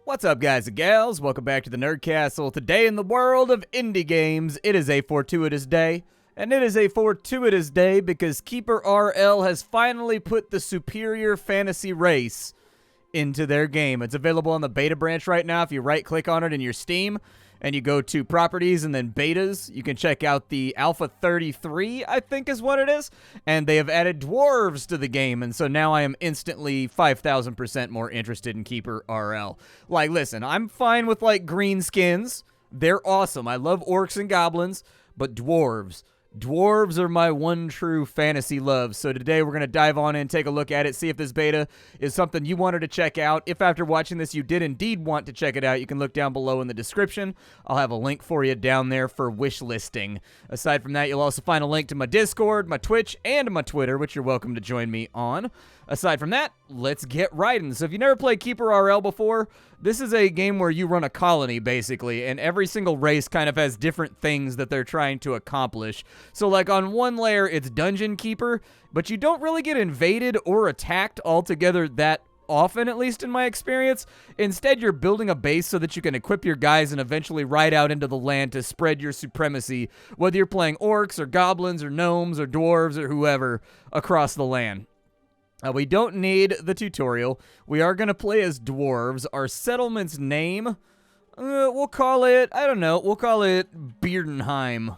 What's up, guys and gals? Welcome back to the Nerd Castle. Today in the world of indie games, it is a fortuitous day. And it is a fortuitous day because KeeperRL has finally put the superior fantasy race into their game. It's available on the beta branch right now. If you right-click on it in your Steam and you go to properties and then betas, you can check out the Alpha 33, I think is what it is. And they have added dwarves to the game, and so now I am instantly 5,000% more interested in KeeperRL. Like, listen, I'm fine with, like, green skins. They're awesome. I love orcs and goblins, but dwarves are my one true fantasy love. So today we're going to dive on in, take a look at it, see if this beta is something you wanted to check out. If after watching this you did indeed want to check it out, you can look down below in the description. I'll have a link for you down there for wish listing. Aside from that, you'll also find a link to my Discord, my Twitch, and my Twitter, which you're welcome to join me on. Aside from that, let's get right in. So if you've never played KeeperRL before, this is a game where you run a colony, basically, and every single race kind of has different things that they're trying to accomplish. So, like, on one layer, it's Dungeon Keeper, but you don't really get invaded or attacked altogether that often, at least in my experience. Instead, you're building a base so that you can equip your guys and eventually ride out into the land to spread your supremacy, whether you're playing orcs or goblins or gnomes or dwarves or whoever across the land. We don't need the tutorial. We are going to play as dwarves. Our settlement's name, we'll call it, I don't know, we'll call it Beardenheim.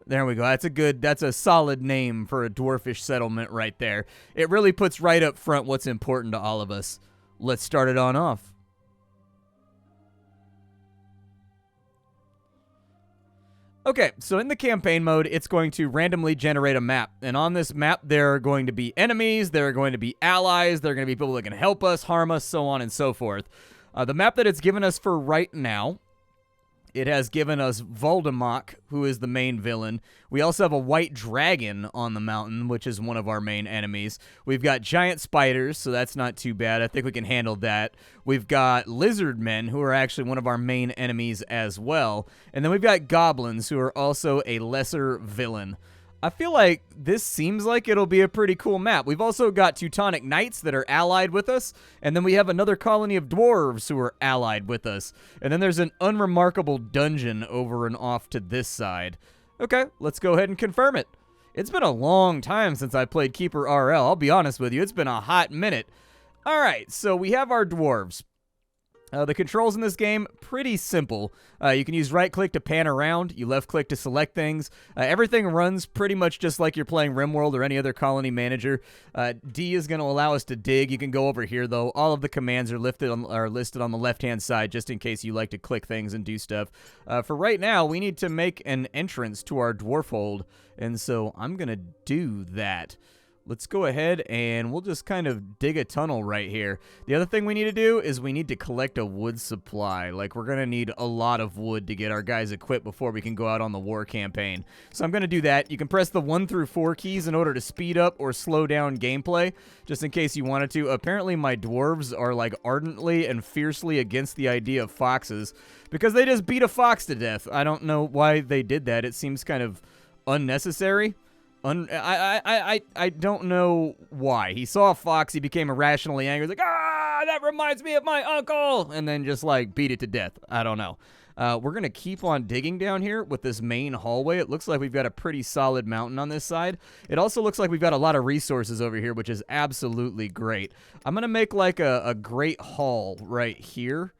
There we go. That's a solid name for a dwarfish settlement right there. It really puts right up front what's important to all of us. Let's start it on off. Okay, so in the campaign mode, it's going to randomly generate a map. And on this map, there are going to be enemies, there are going to be allies, there are going to be people that can help us, harm us, so on and so forth. The map that it's given us for right now, it has given us Voldemort, who is the main villain. We also have a white dragon on the mountain, which is one of our main enemies. We've got giant spiders, so that's not too bad. I think we can handle that. We've got lizard men, who are actually one of our main enemies as well. And then we've got goblins, who are also a lesser villain. I feel like this seems like it'll be a pretty cool map. We've also got Teutonic Knights that are allied with us, and then we have another colony of dwarves who are allied with us. And then there's an unremarkable dungeon over and off to this side. Okay, let's go ahead and confirm it. It's been a long time since I played KeeperRL. I'll be honest with you, it's been a hot minute. All right, so we have our dwarves. The controls in this game, pretty simple. You can use right-click to pan around, you left-click to select things. Everything runs pretty much just like you're playing RimWorld or any other colony manager. D is going to allow us to dig. You can go over here, though. All of the commands are listed on the left-hand side, just in case you like to click things and do stuff. For right now, we need to make an entrance to our dwarf hold, and so I'm going to do that. Let's go ahead and we'll just kind of dig a tunnel right here. The other thing we need to do is we need to collect a wood supply. Like, we're going to need a lot of wood to get our guys equipped before we can go out on the war campaign. So I'm going to do that. You can press the 1 through 4 keys in order to speed up or slow down gameplay, just in case you wanted to. Apparently, my dwarves are, like, ardently and fiercely against the idea of foxes because they just beat a fox to death. I don't know why they did that. It seems kind of unnecessary. I don't know why. He saw a fox, he became irrationally angry. He's like, ah, that reminds me of my uncle! And then just, like, beat it to death. I don't know. We're going to keep on digging down here with this main hallway. It looks like we've got a pretty solid mountain on this side. It also looks like we've got a lot of resources over here, which is absolutely great. I'm going to make, like, a great hall right here.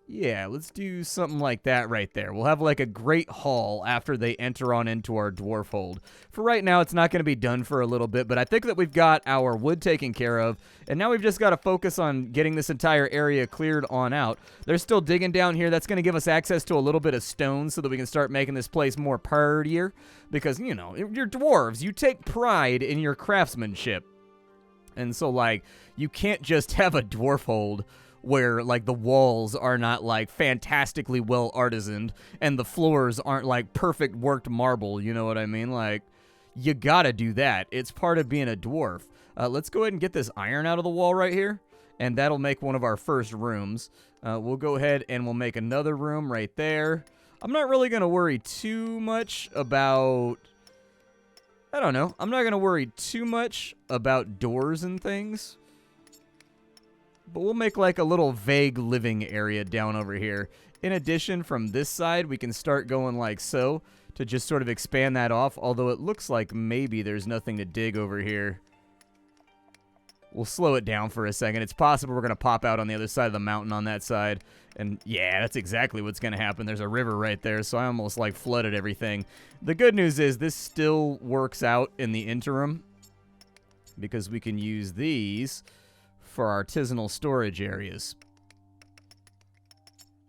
Yeah, let's do something like that right there. We'll have like a great hall after they enter on into our dwarf hold. For right now, it's not going to be done for a little bit, but I think that we've got our wood taken care of, and now we've just got to focus on getting this entire area cleared on out. They're still digging down here. That's going to give us access to a little bit of stone so that we can start making this place more prettier, because, you know, you're dwarves. You take pride in your craftsmanship. And so, like, you can't just have a dwarf hold where, like, the walls are not, like, fantastically well artisaned and the floors aren't, like, perfect worked marble, you know what I mean? Like, you gotta do that. It's part of being a dwarf. Let's go ahead and get this iron out of the wall right here, and that'll make one of our first rooms. We'll go ahead and we'll make another room right there. I'm not really gonna worry too much about... I don't know. I'm not gonna worry too much about doors and things. But we'll make like a little vague living area down over here. In addition, from this side, we can start going like so to just sort of expand that off, although it looks like maybe there's nothing to dig over here. We'll slow it down for a second. It's possible we're going to pop out on the other side of the mountain on that side. And yeah, that's exactly what's going to happen. There's a river right there, so I almost like flooded everything. The good news is this still works out in the interim because we can use these for artisanal storage areas.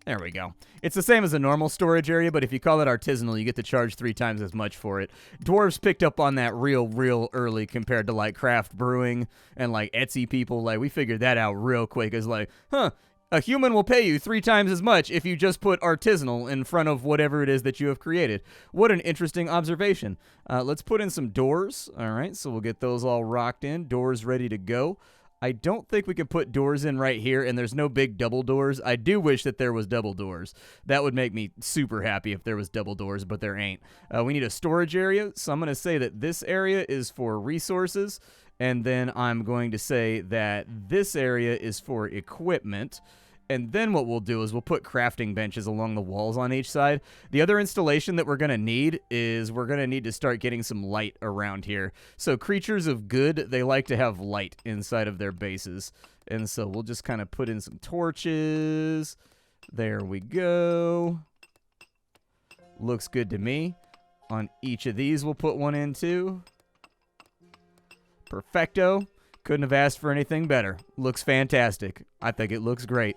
There we go. It's the same as a normal storage area, but if you call it artisanal, you get to charge 3 times as much for it. Dwarves picked up on that real early compared to, like, craft brewing and, like, Etsy people. Like, we figured that out real quick. It's like, huh, a human will pay you 3 times as much if you just put artisanal in front of whatever it is that you have created. What an interesting observation. Let's put in some doors. All right, so we'll get those all rocked in. Doors ready to go. I don't think we can put doors in right here, and there's no big double doors. I do wish that there was double doors. That would make me super happy if there was double doors, but there ain't. We need a storage area, so I'm going to say that this area is for resources, and then I'm going to say that this area is for equipment. And then what we'll do is we'll put crafting benches along the walls on each side. The other installation that we're going to need is we're going to need to start getting some light around here. So creatures of good, they like to have light inside of their bases. And so we'll just kind of put in some torches. There we go. Looks good to me. On each of these, we'll put one in too. Perfecto. Couldn't have asked for anything better. Looks fantastic. I think it looks great.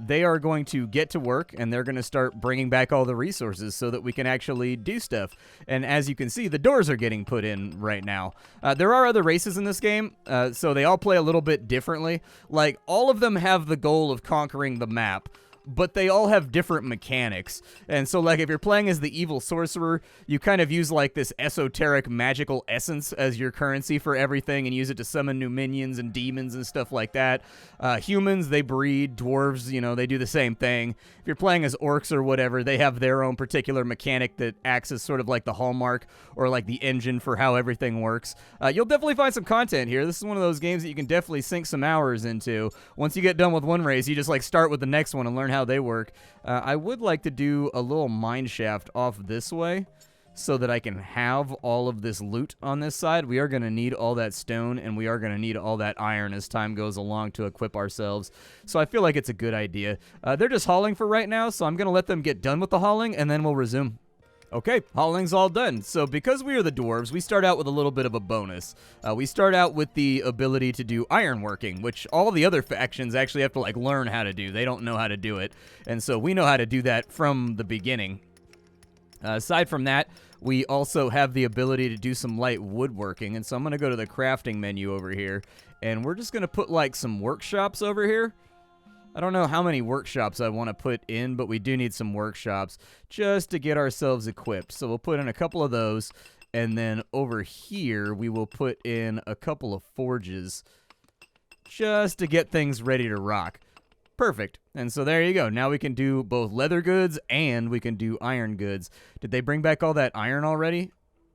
They are going to get to work, and they're going to start bringing back all the resources so that we can actually do stuff. And as you can see, the doors are getting put in right now. There are other races in this game, so they all play a little bit differently. Like, all of them have the goal of conquering the map, but they all have different mechanics. And so, like, if you're playing as the evil sorcerer, you kind of use, like, this esoteric magical essence as your currency for everything and use it to summon new minions and demons and stuff like that. Humans, they breed. Dwarves, you know, they do the same thing. If you're playing as orcs or whatever, they have their own particular mechanic that acts as sort of like the hallmark or, like, the engine for how everything works. You'll definitely find some content here. This is one of those games that you can definitely sink some hours into. Once you get done with one race, you just, like, start with the next one and learn how they work. I would like to do a little mine shaft off this way so that I can have all of this loot on this side. We are going to need all that stone, and we are going to need all that iron as time goes along to equip ourselves. So I feel like it's a good idea. They're just hauling for right now, so I'm going to let them get done with the hauling, and then we'll resume. Okay, hauling's all done. So because we are the dwarves, we start out with a little bit of a bonus. We start out with the ability to do ironworking, which all the other factions actually have to, like, learn how to do. They don't know how to do it. And so we know how to do that from the beginning. Aside from that, we also have the ability to do some light woodworking. And so I'm going to go to the crafting menu over here, and we're just going to put, like, some workshops over here. I don't know how many workshops I want to put in, but we do need some workshops just to get ourselves equipped. So we'll put in a couple of those, and then over here we will put in a couple of forges just to get things ready to rock. Perfect. And so there you go. Now we can do both leather goods and we can do iron goods. Did they bring back all that iron already?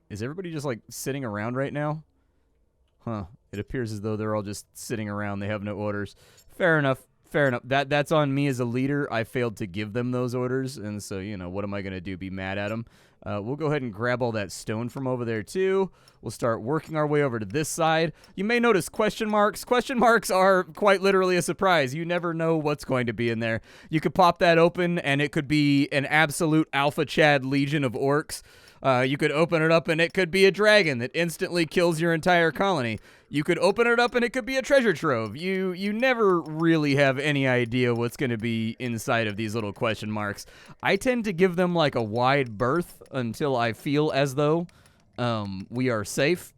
Is everybody just, like, sitting around right now? Huh. It appears as though they're all just sitting around. They have no orders. Fair enough. Fair enough. That's on me as a leader. I failed to give them those orders, and so, you know, what am I going to do, be mad at them? We'll go ahead and grab all that stone from over there, too. We'll start working our way over to this side. You may notice question marks. Question marks are quite literally a surprise. You never know what's going to be in there. You could pop that open, and it could be an absolute Alpha Chad legion of orcs. You could open it up, and it could be a dragon that instantly kills your entire colony. You could open it up, and it could be a treasure trove. You never really have any idea what's going to be inside of these little question marks. I tend to give them, like, a wide berth until I feel as though we are safe.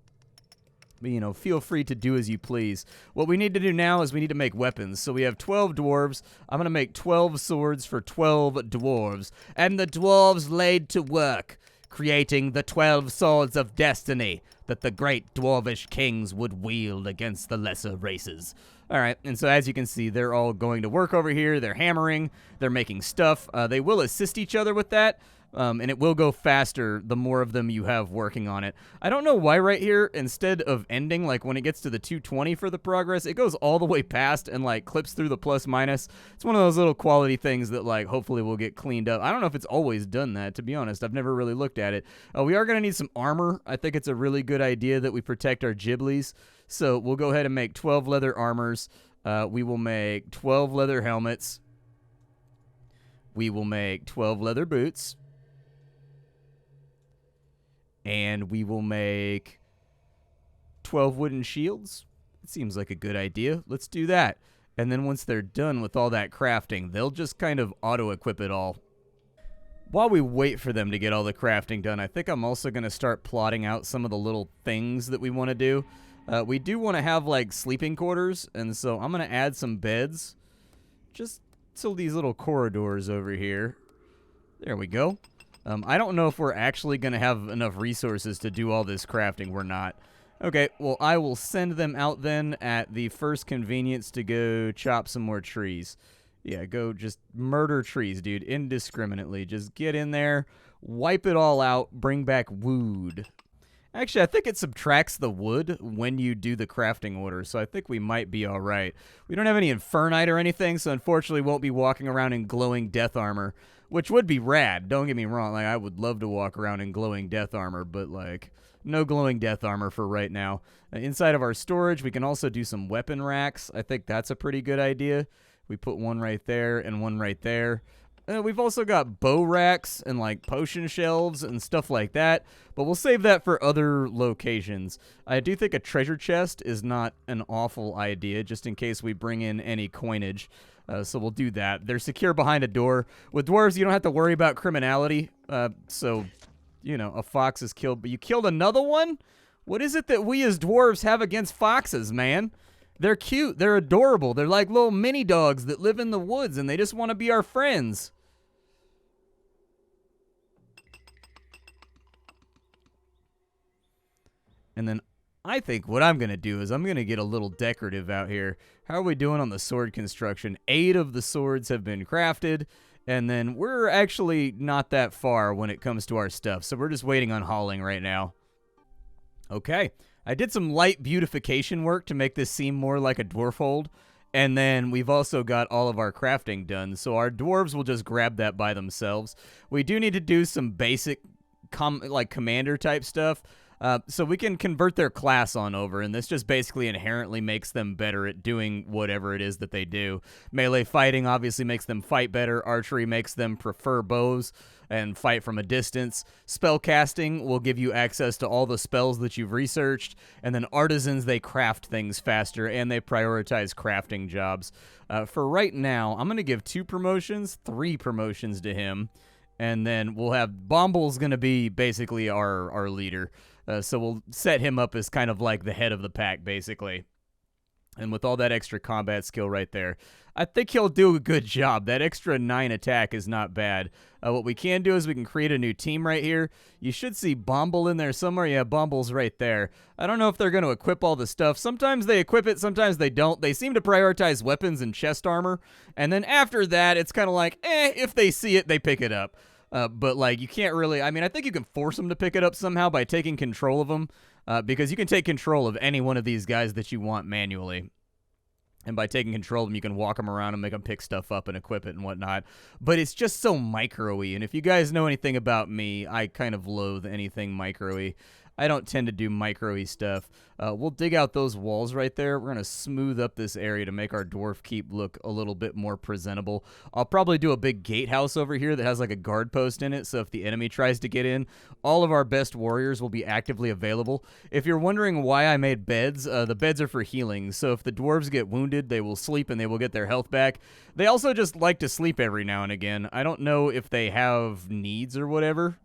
But, you know, feel free to do as you please. What we need to do now is we need to make weapons. So we have 12 dwarves. I'm going to make 12 swords for 12 dwarves. And the dwarves laid to work, creating the 12 swords of destiny that the great dwarvish kings would wield against the lesser races. All right, and so as you can see, they're all going to work over here. They're hammering. They're making stuff. They will assist each other with that. and it will go faster the more of them you have working on it. I don't know why right here, instead of ending, like when it gets to the 220 for the progress, it goes all the way past and like clips through the plus minus. It's one of those little quality things that like hopefully will get cleaned up. I don't know if it's always done that, to be honest. I've never really looked at it. We are going to need some armor. I think it's a really good idea that we protect our Ghiblies. So we'll go ahead and make 12 leather armors. We will make 12 leather helmets. We will make 12 leather boots. And we will make 12 wooden shields. It seems like a good idea. Let's do that. And then once they're done with all that crafting, they'll just kind of auto-equip it all. While we wait for them to get all the crafting done, I think I'm also going to start plotting out some of the little things that we want to do. We do want to have, like, sleeping quarters, and so I'm going to add some beds. Just so these little corridors over here. There we go. I don't know if we're actually going to have enough resources to do all this crafting. We're not. Okay, well, I will send them out then at the first convenience to go chop some more trees. Yeah, go just murder trees, dude, indiscriminately. Just get in there, wipe it all out, bring back wood. Actually, I think it subtracts the wood when you do the crafting order, so I think we might be all right. We don't have any Infernite or anything, so unfortunately won't be walking around in glowing death armor, which would be rad. Don't get me wrong. Like, I would love to walk around in glowing death armor, but, like, no glowing death armor for right now. Inside of our storage, we can also do some weapon racks. I think that's a pretty good idea. We put one right there and one right there. We've also got bow racks and like potion shelves and stuff like that, but we'll save that for other locations. I do think a treasure chest is not an awful idea, just in case we bring in any coinage. So we'll do that. They're secure behind a door. With dwarves, you don't have to worry about criminality. So, you know, a fox is killed, but you killed another one? What is it that we as dwarves have against foxes, man? They're cute. They're adorable. They're like little mini dogs that live in the woods, and they just want to be our friends. And then I think what I'm going to do is I'm going to get a little decorative out here. How are we doing on the sword construction? 8 of the swords have been crafted, and then we're actually not that far when it comes to our stuff, so we're just waiting on hauling right now. Okay. I did some light beautification work to make this seem more like a dwarf hold, and then we've also got all of our crafting done, so our dwarves will just grab that by themselves. We do need to do some basic commander type stuff, so we can convert their class on over, and this just basically inherently makes them better at doing whatever it is that they do. Melee fighting obviously makes them fight better. Archery makes them prefer bows and fight from a distance. Spell casting will give you access to all the spells that you've researched, and then artisans, they craft things faster, and they prioritize crafting jobs. For right now, I'm going to give 2 promotions, 3 promotions to him, and then we'll have Bomble's going to be basically our leader. So we'll set him up as kind of like the head of the pack, basically. And with all that extra combat skill right there, I think he'll do a good job. That extra 9 attack is not bad. What we can do is we can create a new team right here. You should see Bomble in there somewhere. Yeah, Bomble's right there. I don't know if they're going to equip all the stuff. Sometimes they equip it, sometimes they don't. They seem to prioritize weapons and chest armor. And then after that, it's kind of like, if they see it, they pick it up. But, like, you can't really... I mean, I think you can force them to pick it up somehow by taking control of them. Because you can take control of any one of these guys that you want manually. And by taking control of them, you can walk them around and make them pick stuff up and equip it and whatnot. But it's just so micro-y. And if you guys know anything about me, I kind of loathe anything micro-y. I don't tend to do micro-y stuff. We'll dig out those walls right there. We're going to smooth up this area to make our dwarf keep look a little bit more presentable. I'll probably do a big gatehouse over here that has like a guard post in it, so if the enemy tries to get in, all of our best warriors will be actively available. If you're wondering why I made beds, the beds are for healing, so if the dwarves get wounded, they will sleep and they will get their health back. They also just like to sleep every now and again. I don't know if they have needs or whatever.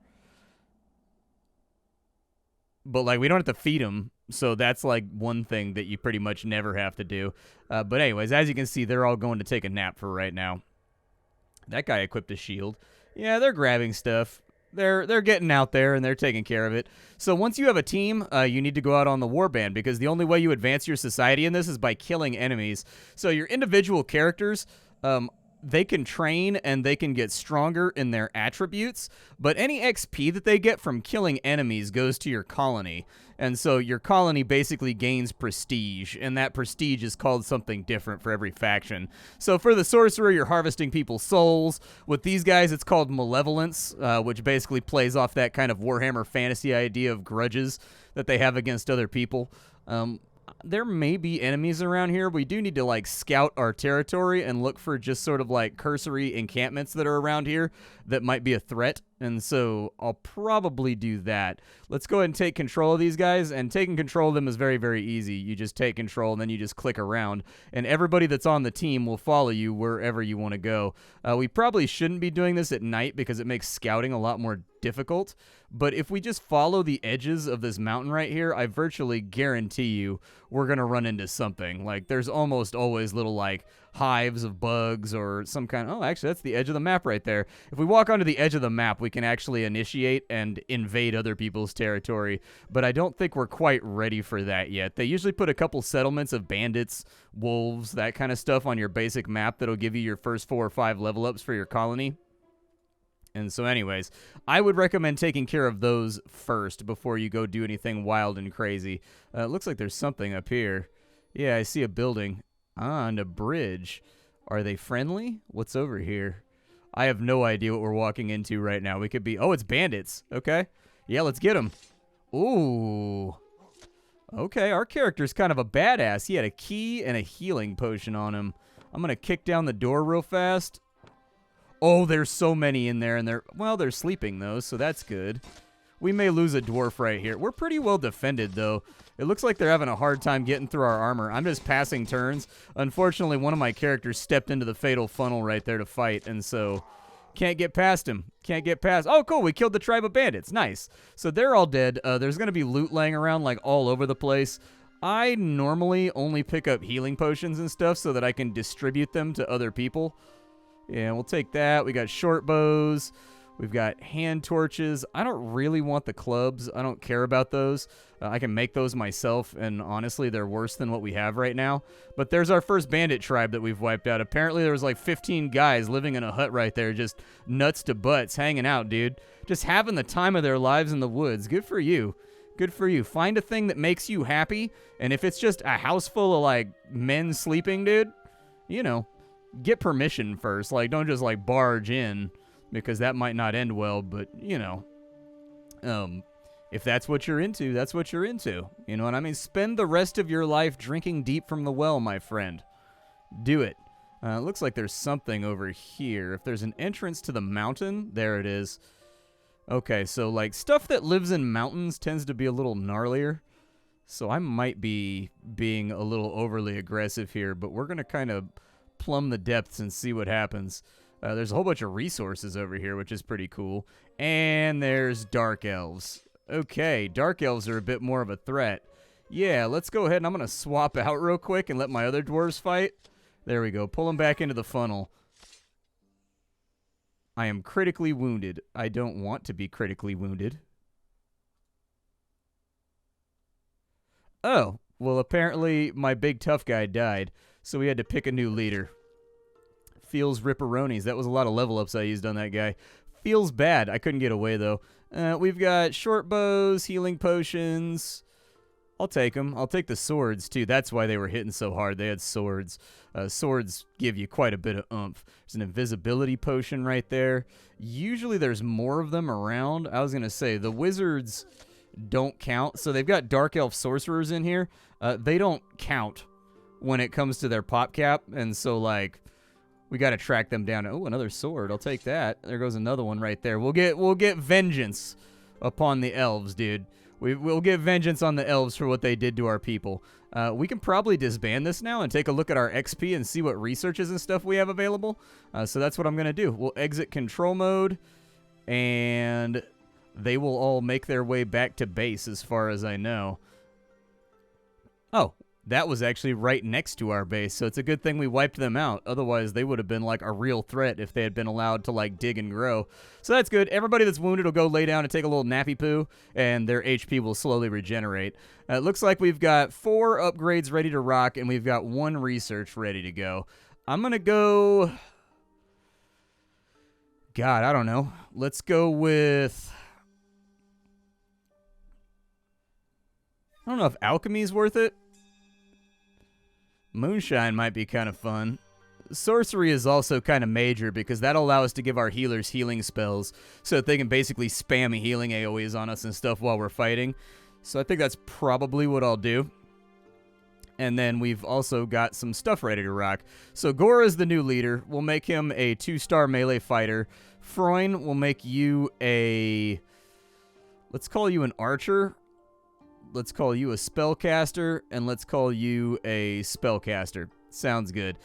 But, like, we don't have to feed them, so that's, like, one thing that you pretty much never have to do. But anyways, as you can see, they're all going to take a nap for right now. That guy equipped a shield. Yeah, they're grabbing stuff. They're getting out there, and they're taking care of it. So once you have a team, you need to go out on the warband, because the only way you advance your society in this is by killing enemies. So your individual characters they can train and they can get stronger in their attributes, but any XP that they get from killing enemies goes to your colony. And so your colony basically gains prestige, and that prestige is called something different for every faction. So for the sorcerer, you're harvesting people's souls. With these guys, it's called malevolence, which basically plays off that kind of Warhammer fantasy idea of grudges that they have against other people. There may be enemies around here. We do need to, like, scout our territory and look for just sort of, like, cursory encampments that are around here that might be a threat. And so I'll probably do that. Let's go ahead and take control of these guys. And taking control of them is very, very easy. You just take control, and then you just click around. And everybody that's on the team will follow you wherever you want to go. We probably shouldn't be doing this at night because it makes scouting a lot more difficult. But if we just follow the edges of this mountain right here, I virtually guarantee you we're going to run into something. Like, there's almost always little, like, hives of bugs or some kind of... Oh, actually, that's the edge of the map right there. If we walk onto the edge of the map, we can actually initiate and invade other people's territory. But I don't think we're quite ready for that yet. They usually put a couple settlements of bandits, wolves, that kind of stuff on your basic map that'll give you your first 4 or 5 level ups for your colony. And so anyways, I would recommend taking care of those first before you go do anything wild and crazy. It looks like there's something up here. Yeah, I see a building. Ah, and a bridge. Are they friendly? What's over here? I have no idea what we're walking into right now. We could be... Oh, it's bandits. Okay. Yeah, let's get them. Ooh. Okay, our character's kind of a badass. He had a key and a healing potion on him. I'm going to kick down the door real fast. Oh, there's so many in there, and they're sleeping, though, so that's good. We may lose a dwarf right here. We're pretty well defended, though. It looks like they're having a hard time getting through our armor. I'm just passing turns. Unfortunately, one of my characters stepped into the fatal funnel right there to fight, and so can't get past him. Can't get past. Oh, cool. We killed the tribe of bandits. Nice. So they're all dead. There's going to be loot laying around, like, all over the place. I normally only pick up healing potions and stuff so that I can distribute them to other people. Yeah, we'll take that. We got short bows. We've got hand torches. I don't really want the clubs. I don't care about those. I can make those myself, and honestly, they're worse than what we have right now. But there's our first bandit tribe that we've wiped out. Apparently, there was like 15 guys living in a hut right there, just nuts to butts, hanging out, dude. Just having the time of their lives in the woods. Good for you. Good for you. Find a thing that makes you happy, and if it's just a house full of, like, men sleeping, dude, you know, get permission first. Like, don't just, like, barge in, because that might not end well, but, you know, if that's what you're into, that's what you're into. You know what I mean? Spend the rest of your life drinking deep from the well, my friend. Do it. It looks like there's something over here. If there's an entrance to the mountain, there it is. Okay, so, like, stuff that lives in mountains tends to be a little gnarlier. So I might be being a little overly aggressive here, but we're going to kind of plumb the depths and see what happens. There's a whole bunch of resources over here, which is pretty cool. And there's dark elves. Okay, dark elves are a bit more of a threat. Yeah, let's go ahead and I'm going to swap out real quick and let my other dwarves fight. There we go. Pull them back into the funnel. I am critically wounded. I don't want to be critically wounded. Oh, well, apparently my big tough guy died, so we had to pick a new leader. Feels ripperonis. That was a lot of level ups I used on that guy. Feels bad. I couldn't get away, though. We've got short bows, healing potions. I'll take them. I'll take the swords, too. That's why they were hitting so hard. They had swords. Swords give you quite a bit of oomph. There's an invisibility potion right there. Usually there's more of them around. I was going to say, the wizards don't count. So they've got dark elf sorcerers in here. They don't count when it comes to their pop cap. And so, like, we got to track them down. Oh, another sword. I'll take that. There goes another one right there. We'll get vengeance upon the elves, dude. We'll get vengeance on the elves for what they did to our people. We can probably disband this now and take a look at our XP and see what researches and stuff we have available. So that's what I'm going to do. We'll exit control mode, and they will all make their way back to base as far as I know. Oh, that was actually right next to our base, so it's a good thing we wiped them out. Otherwise, they would have been, like, a real threat if they had been allowed to, like, dig and grow. So that's good. Everybody that's wounded will go lay down and take a little nappy poo, and their HP will slowly regenerate. It looks like we've got 4 upgrades ready to rock, and we've got 1 research ready to go. I'm going to go... God, I don't know. Let's go with... I don't know if alchemy's worth it. Moonshine might be kind of fun. Sorcery is also kind of major because that'll allow us to give our healers healing spells so that they can basically spam healing AoEs on us and stuff while we're fighting. So I think that's probably what I'll do. And then we've also got some stuff ready to rock. So Gora's the new leader. We'll make him a 2-star melee fighter. Freund will make you a... Let's call you an archer. Let's call you a spellcaster. And let's call you a spellcaster. Sounds good.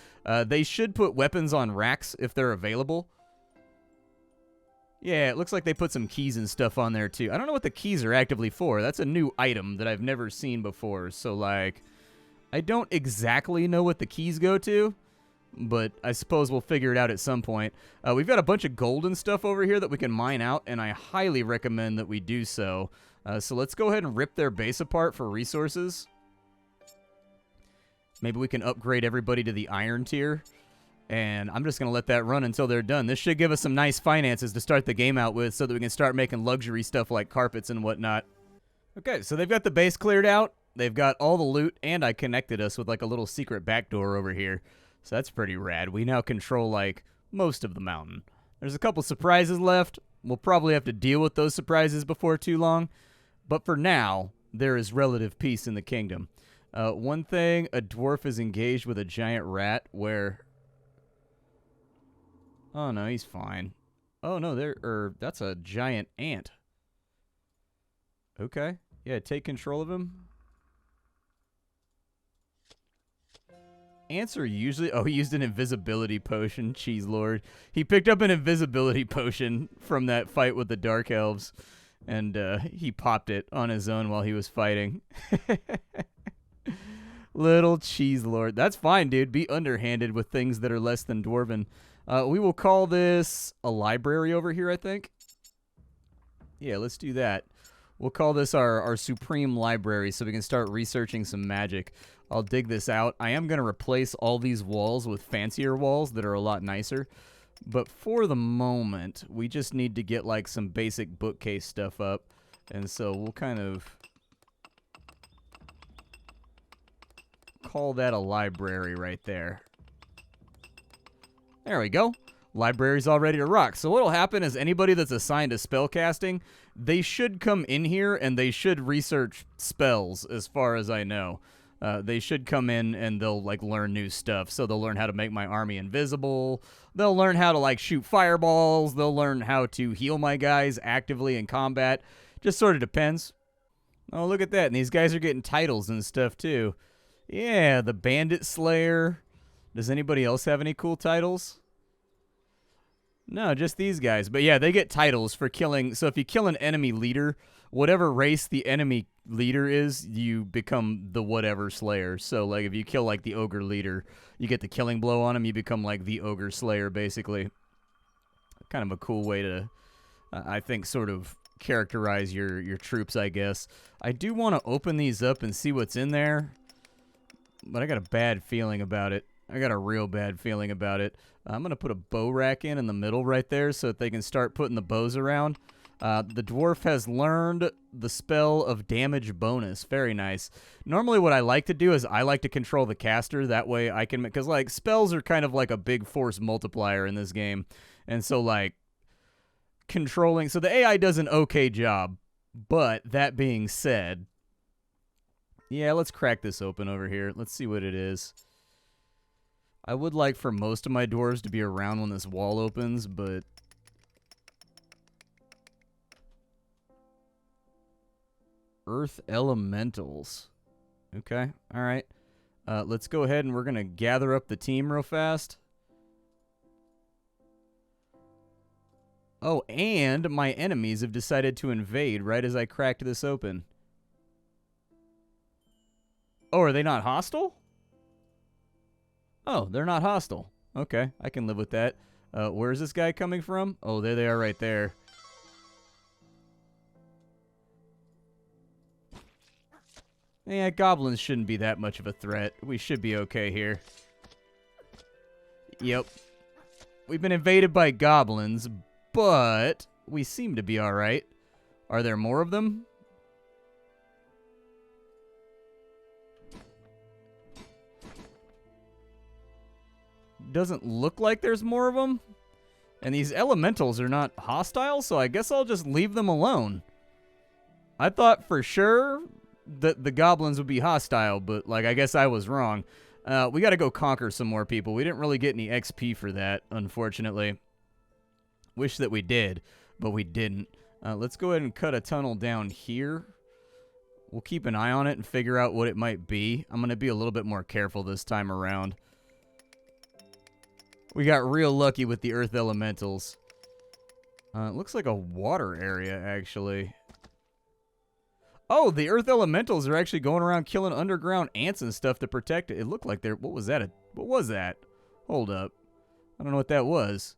They should put weapons on racks if they're available. Yeah, it looks like they put some keys and stuff on there too. I don't know what the keys are actively for. That's a new item that I've never seen before. So, like, I don't exactly know what the keys go to, but I suppose we'll figure it out at some point. We've got a bunch of gold and stuff over here that we can mine out, and I highly recommend that we do so. So let's go ahead and rip their base apart for resources. Maybe we can upgrade everybody to the iron tier. And I'm just going to let that run until they're done. This should give us some nice finances to start the game out with so that we can start making luxury stuff like carpets and whatnot. Okay, so they've got the base cleared out. They've got all the loot, and I connected us with like a little secret back door over here. So that's pretty rad. We now control like most of the mountain. There's a couple surprises left. We'll probably have to deal with those surprises before too long. But for now, there is relative peace in the kingdom. One thing, a dwarf is engaged with a giant rat where... Oh, no, he's fine. Oh, no, that's a giant ant. Okay. Yeah, take control of him. Ants are usually... Oh, he used an invisibility potion. Cheese Lord. He picked up an invisibility potion from that fight with the Dark Elves. And he popped it on his own while he was fighting. Little Cheese Lord. That's fine, dude. Be underhanded with things that are less than dwarven. We will call this a library over here, I think. Yeah, let's do that. We'll call this our Supreme Library so we can start researching some magic. I'll dig this out. I am going to replace all these walls with fancier walls that are a lot nicer. But for the moment, we just need to get like some basic bookcase stuff up. And so we'll kind of call that a library right there. There we go. Library's all ready to rock. So what'll happen is anybody that's assigned to spellcasting, they should come in here and they should research spells as far as I know. They should come in and they'll like learn new stuff. So they'll learn how to make my army invisible. They'll learn how to like shoot fireballs. They'll learn how to heal my guys actively in combat. Just sort of depends. Oh, look at that. And these guys are getting titles and stuff too. Yeah, the Bandit Slayer. Does anybody else have any cool titles? No, just these guys. But yeah, they get titles for killing. So if you kill an enemy leader, whatever race the enemy leader is, you become the whatever slayer. So like if you kill like the ogre leader, you get the killing blow on him, you become like the ogre slayer basically. Kind of a cool way to, I think, sort of characterize your troops, I guess. I do want to open these up and see what's in there, but I got a bad feeling about it. I got a real bad feeling about it. I'm going to put a bow rack in the middle right there so that they can start putting the bows around. The dwarf has learned the spell of damage bonus. Very nice. Normally what I like to do is I like to control the caster. That way I can... Because, like, spells are kind of like a big force multiplier in this game. And so, like, controlling... So the AI does an okay job. But, that being said... Yeah, let's crack this open over here. Let's see what it is. I would like for most of my dwarves to be around when this wall opens, but... Earth Elementals. Okay, alright. Let's go ahead and we're going to gather up the team real fast. Oh, and my enemies have decided to invade right as I cracked this open. Oh, are they not hostile? Oh, they're not hostile. Okay, I can live with that. Where's this guy coming from? Oh, there they are right there. Yeah, goblins shouldn't be that much of a threat. We should be okay here. Yep. We've been invaded by goblins, but we seem to be all right. Are there more of them? Doesn't look like there's more of them. And these elementals are not hostile, so I guess I'll just leave them alone. I thought for sure that the goblins would be hostile, but, like, I guess I was wrong. We got to go conquer some more people. We didn't really get any XP for that, unfortunately. Wish that we did, but we didn't. Let's go ahead and cut a tunnel down here. We'll keep an eye on it and figure out what it might be. I'm going to be a little bit more careful this time around. We got real lucky with the earth elementals. It looks like a water area, actually. Oh, the earth elementals are actually going around killing underground ants and stuff to protect it. It looked like they're... What was that? What was that? Hold up. I don't know what that was.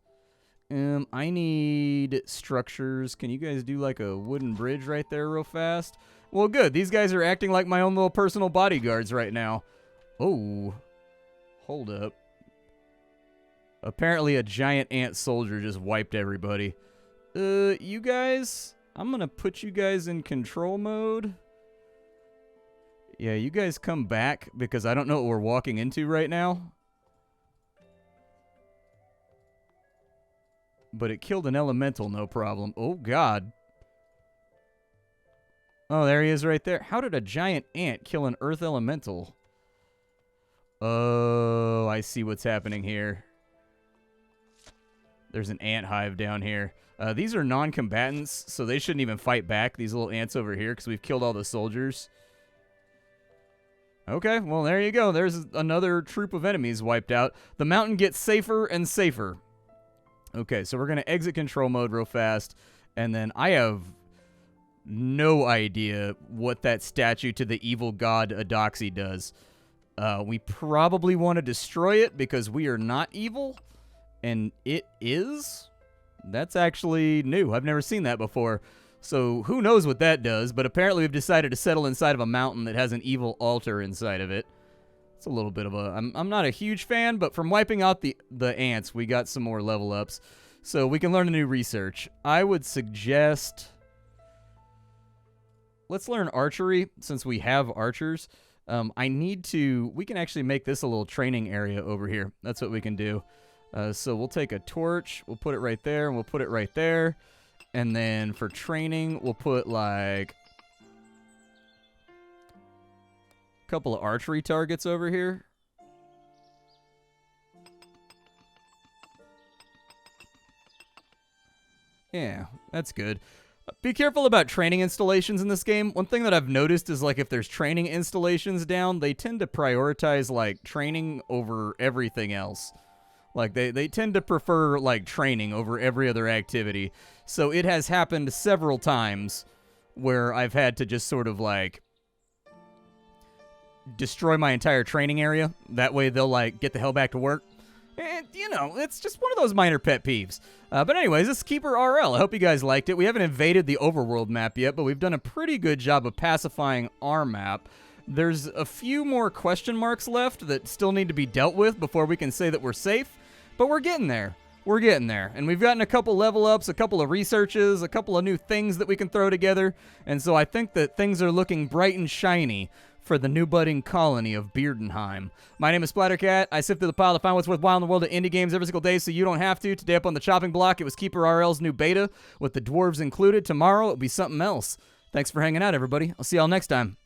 I need structures. Can you guys do like a wooden bridge right there real fast? Well, good. These guys are acting like my own little personal bodyguards right now. Oh. Hold up. Apparently a giant ant soldier just wiped everybody. You guys... I'm going to put you guys in control mode. Yeah, you guys come back because I don't know what we're walking into right now. But it killed an elemental, no problem. Oh, God. Oh, there he is right there. How did a giant ant kill an earth elemental? Oh, I see what's happening here. There's an ant hive down here. These are non-combatants, so they shouldn't even fight back, these little ants over here, because we've killed all the soldiers. Okay, well, there you go. There's another troop of enemies wiped out. The mountain gets safer and safer. Okay, so we're going to exit control mode real fast, and then I have no idea what that statue to the evil god Adoxy does. We probably want to destroy it because we are not evil, and it is... That's actually new. I've never seen that before. So who knows what that does, but apparently we've decided to settle inside of a mountain that has an evil altar inside of it. It's a little bit of a... I'm not a huge fan, but from wiping out the ants, we got some more level ups. So we can learn a new research. I would suggest... Let's learn archery, since we have archers. I need to... We can actually make this a little training area over here. That's what we can do. So we'll take a torch, we'll put it right there, and we'll put it right there. And then for training, we'll put like a couple of archery targets over here. Yeah, that's good. Be careful about training installations in this game. One thing that I've noticed is like if there's training installations down, they tend to prioritize like training over everything else. Like, they tend to prefer, like, training over every other activity. So it has happened several times where I've had to just sort of, like, destroy my entire training area. That way they'll, like, get the hell back to work. And, you know, it's just one of those minor pet peeves. But anyways, this is KeeperRL. I hope you guys liked it. We haven't invaded the overworld map yet, but we've done a pretty good job of pacifying our map. There's a few more question marks left that still need to be dealt with before we can say that we're safe. But we're getting there. We're getting there. And we've gotten a couple level ups, a couple of researches, a couple of new things that we can throw together. And so I think that things are looking bright and shiny for the new budding colony of Beardenheim. My name is Splattercat. I sift through the pile to find what's worthwhile in the world of indie games every single day so you don't have to. Today up on the chopping block, it was KeeperRL's new beta with the dwarves included. Tomorrow, it'll be something else. Thanks for hanging out, everybody. I'll see y'all next time.